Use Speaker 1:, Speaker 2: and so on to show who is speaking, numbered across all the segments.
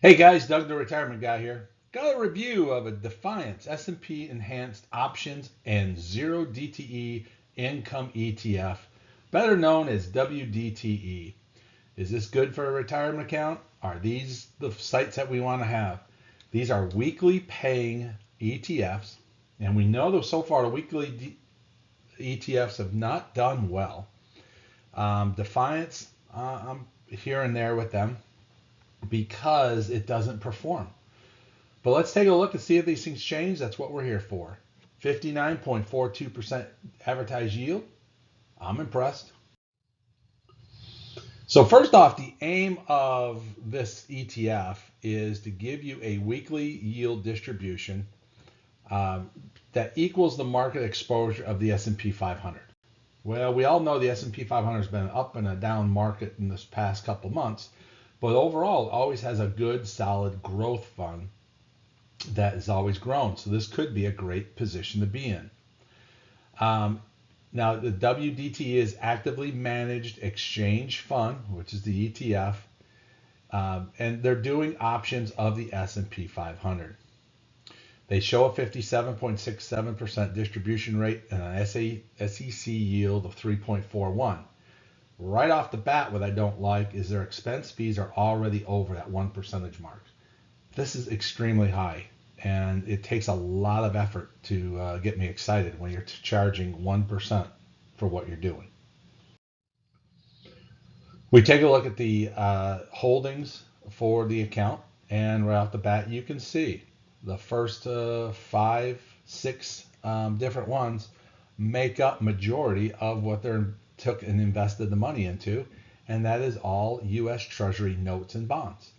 Speaker 1: Hey guys, Doug the Retirement Guy here. Got a review of a Defiance S&P Enhanced Options and Zero DTE Income ETF, better known as WDTE. Is this good for a retirement account? Are these the sites that we want to have? These are weekly paying ETFs, and we know that so far the weekly ETFs have not done well. Defiance, I'm here and there with them because it doesn't perform. But let's take a look and see if these things change. That's what we're here for. 59.42% advertised yield. I'm impressed. So first off, the aim of this ETF is to give you a weekly yield distribution that equals the market exposure of the S&P 500. Well, we all know the S&P 500 has been up and a down market in this past couple months, but overall, it always has a good, solid growth fund that has always grown. So this could be a great position to be in. Now, the WDTE is actively managed exchange fund, which is the ETF, and they're doing options of the S&P 500. They show a 57.67% distribution rate and an SEC yield of 3.41. Right off the bat, what I don't like is their expense fees are already over that 1% mark. This is extremely high, and it takes a lot of effort to get me excited when you're charging 1% for what you're doing. We take a look at the holdings for the account, and right off the bat, you can see the first 5, 6 different ones make up majority of what they're took and invested the money into, and that is all U.S. Treasury notes and bonds.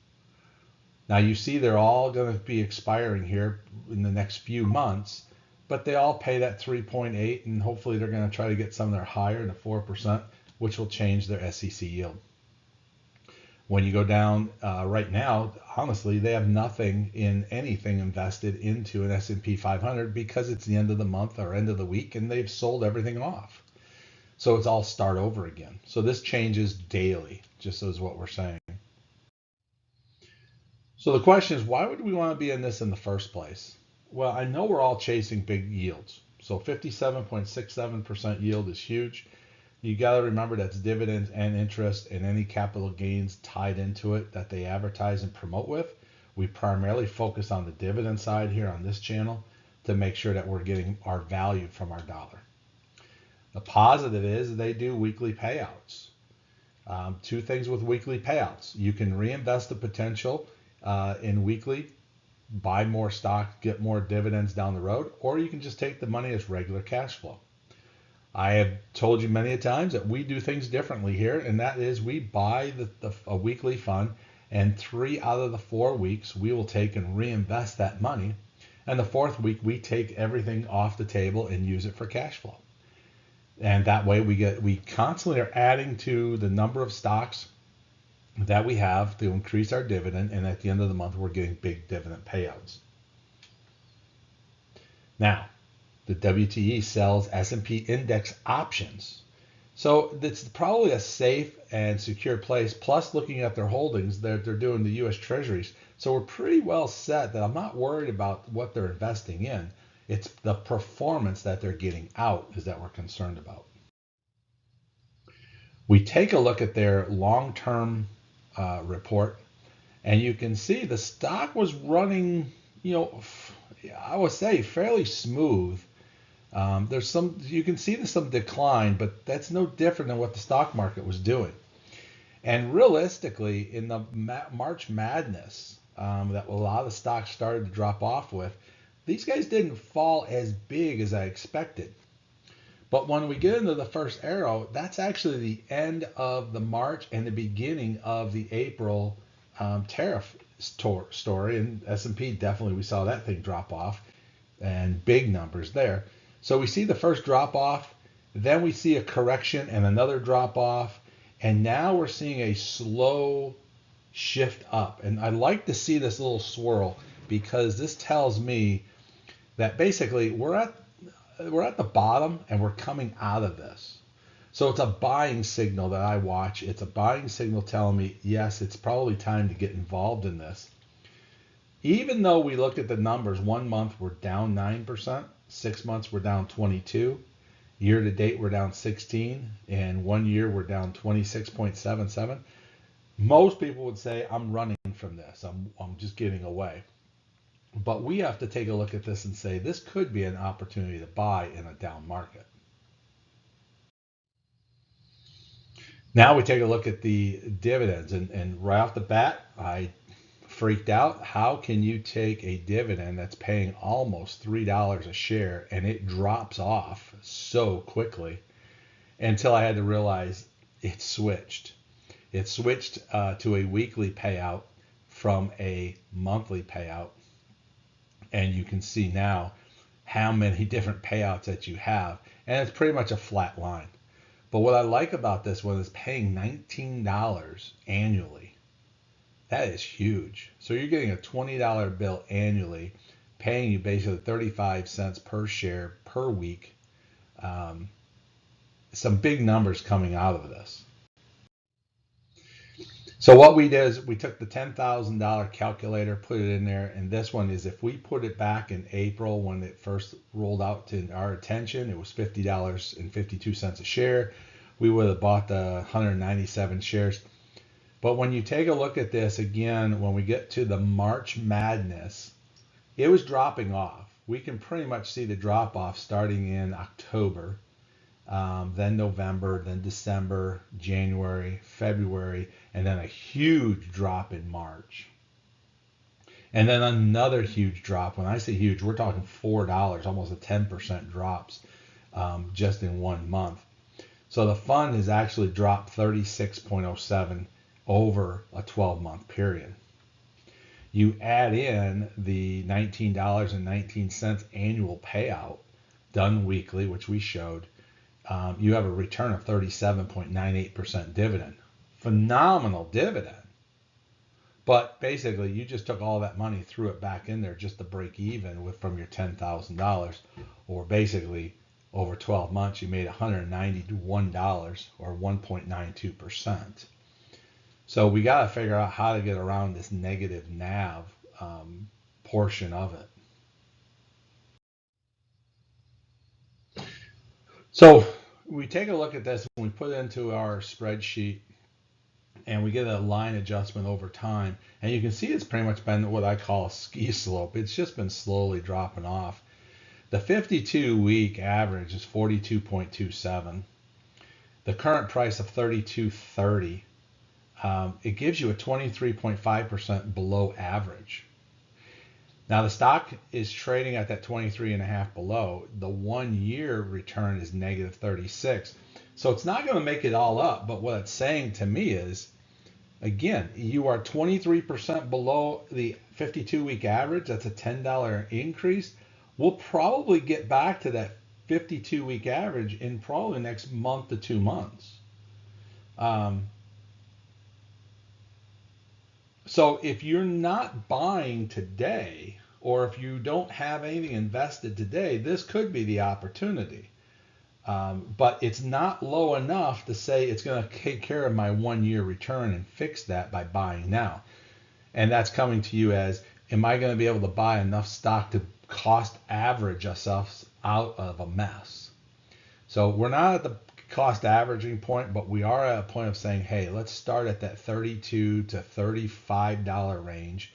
Speaker 1: Now you see they're all going to be expiring here in the next few months, but they all pay that 3.8, and hopefully they're going to try to get some that are higher to 4%, which will change their SEC yield. When you go down right now, honestly, they have nothing in anything invested into an S&P 500 because it's the end of the month or end of the week, and they've sold everything off. So it's all start over again. So this changes daily, just as what we're saying. So the question is, why would we want to be in this in the first place? Well, I know we're all chasing big yields. So 57.67% yield is huge. You got to remember that's dividends and interest and any capital gains tied into it that they advertise and promote with. We primarily focus on the dividend side here on this channel to make sure that we're getting our value from our dollar. The positive is they do weekly payouts. Two things with weekly payouts. You can reinvest the potential in weekly, buy more stock, get more dividends down the road, or you can just take the money as regular cash flow. I have told you many times that we do things differently here, and that is we buy a weekly fund, and 3 out of the 4 weeks we will take and reinvest that money, and the 4th week we take everything off the table and use it for cash flow. And that way we constantly are adding to the number of stocks that we have to increase our dividend, and at the end of the month we're getting big dividend payouts. Now, the WTE sells S&P index options. So it's probably a safe and secure place. Plus, looking at their holdings, they're doing the U.S. Treasuries. So we're pretty well set that I'm not worried about what they're investing in. It's the performance that they're getting out is that we're concerned about. We take a look at their long-term report, and you can see the stock was running, I would say fairly smooth. You can see there's some decline, but that's no different than what the stock market was doing. And realistically, in the March Madness that a lot of stocks started to drop off with, these guys didn't fall as big as I expected. But when we get into the first arrow, that's actually the end of the March and the beginning of the April tariff story. And S&P definitely, we saw that thing drop off and big numbers there. So we see the first drop off, then we see a correction and another drop off, and now we're seeing a slow shift up. And I like to see this little swirl because this tells me that basically we're at the bottom and we're coming out of this. So it's a buying signal that I watch. It's a buying signal telling me, yes, it's probably time to get involved in this. Even though we looked at the numbers, 1 month we're down 9%, 6 months we're down 22, year to date we're down 16, and 1 year we're down 26.77. Most people would say I'm running from this. I'm just getting away. But we have to take a look at this and say this could be an opportunity to buy in a down market. Now we take a look at the dividends, and right off the bat, I freaked out. How can you take a dividend that's paying almost $3 a share and it drops off so quickly? Until I had to realize it switched. It switched to a weekly payout from a monthly payout. And you can see now how many different payouts that you have. And it's pretty much a flat line. But what I like about this one is paying $19 annually. That is huge. So you're getting a $20 bill annually, paying you basically 35 cents per share per week. Some big numbers coming out of this. So what we did is we took the $10,000 calculator, put it in there, and this one is if we put it back in April when it first rolled out to our attention, it was $50.52 a share. We would have bought the 197 shares. But when you take a look at this again, when we get to the March Madness, it was dropping off. We can pretty much see the drop off starting in October, then November, then December, January, February, and then a huge drop in March. And then another huge drop. When I say huge, we're talking $4, almost a 10% drops just in 1 month. So the fund has actually dropped 36.07 over a 12-month period. You add in the $19.19 annual payout done weekly, which we showed, you have a return of 37.98% dividend. Phenomenal dividend. But basically, you just took all that money, threw it back in there just to break even with from your $10,000, or basically over 12 months, you made $191 or 1.92%. So we got to figure out how to get around this negative NAV portion of it. So we take a look at this and we put it into our spreadsheet and we get a line adjustment over time. And you can see it's pretty much been what I call a ski slope. It's just been slowly dropping off. The 52-week average is 42.27. The current price of 32.30. It gives you a 23.5% below average. Now the stock is trading at that 23.5 below. The 1 year return is negative 36. So it's not going to make it all up, but what it's saying to me is, again, you are 23% below the 52-week average. That's a $10 increase. We'll probably get back to that 52-week average in probably the next month to 2 months. So if you're not buying today, or if you don't have anything invested today, this could be the opportunity. But it's not low enough to say it's going to take care of my 1 year return and fix that by buying now. And that's coming to you as, am I going to be able to buy enough stock to cost average ourselves out of a mess? So we're not at the cost averaging point, but we are at a point of saying, hey, let's start at that $32 to $35 range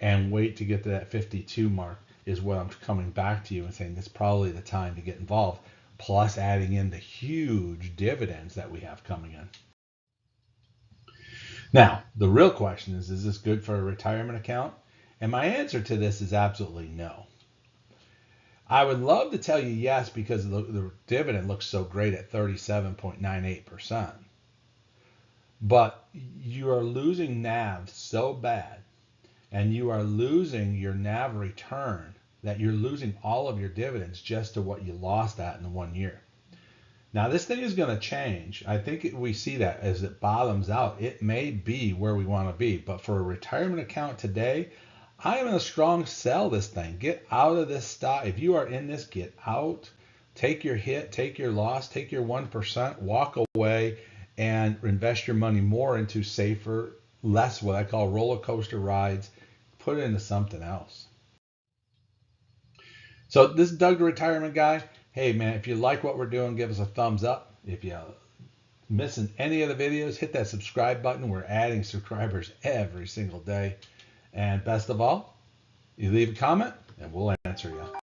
Speaker 1: and wait to get to that 52 mark is what I'm coming back to you and saying it's probably the time to get involved, plus adding in the huge dividends that we have coming in. Now, the real question is this good for a retirement account? And my answer to this is absolutely no. I would love to tell you yes, because the dividend looks so great at 37.98%. But you are losing NAV so bad, and you are losing your NAV return, that you're losing all of your dividends just to what you lost at in 1 year. Now, this thing is going to change. I think we see that as it bottoms out. It may be where we want to be. But for a retirement account today, I am in a strong sell this thing. Get out of this stock. If you are in this, get out. Take your hit, take your loss, take your 1%, walk away, and invest your money more into safer, less what I call roller coaster rides, put it into something else. So this is Doug the Retirement Guy. Hey man, if you like what we're doing, give us a thumbs up. If you missing any of the videos, hit that subscribe button. We're adding subscribers every single day. And best of all, you leave a comment and we'll answer you.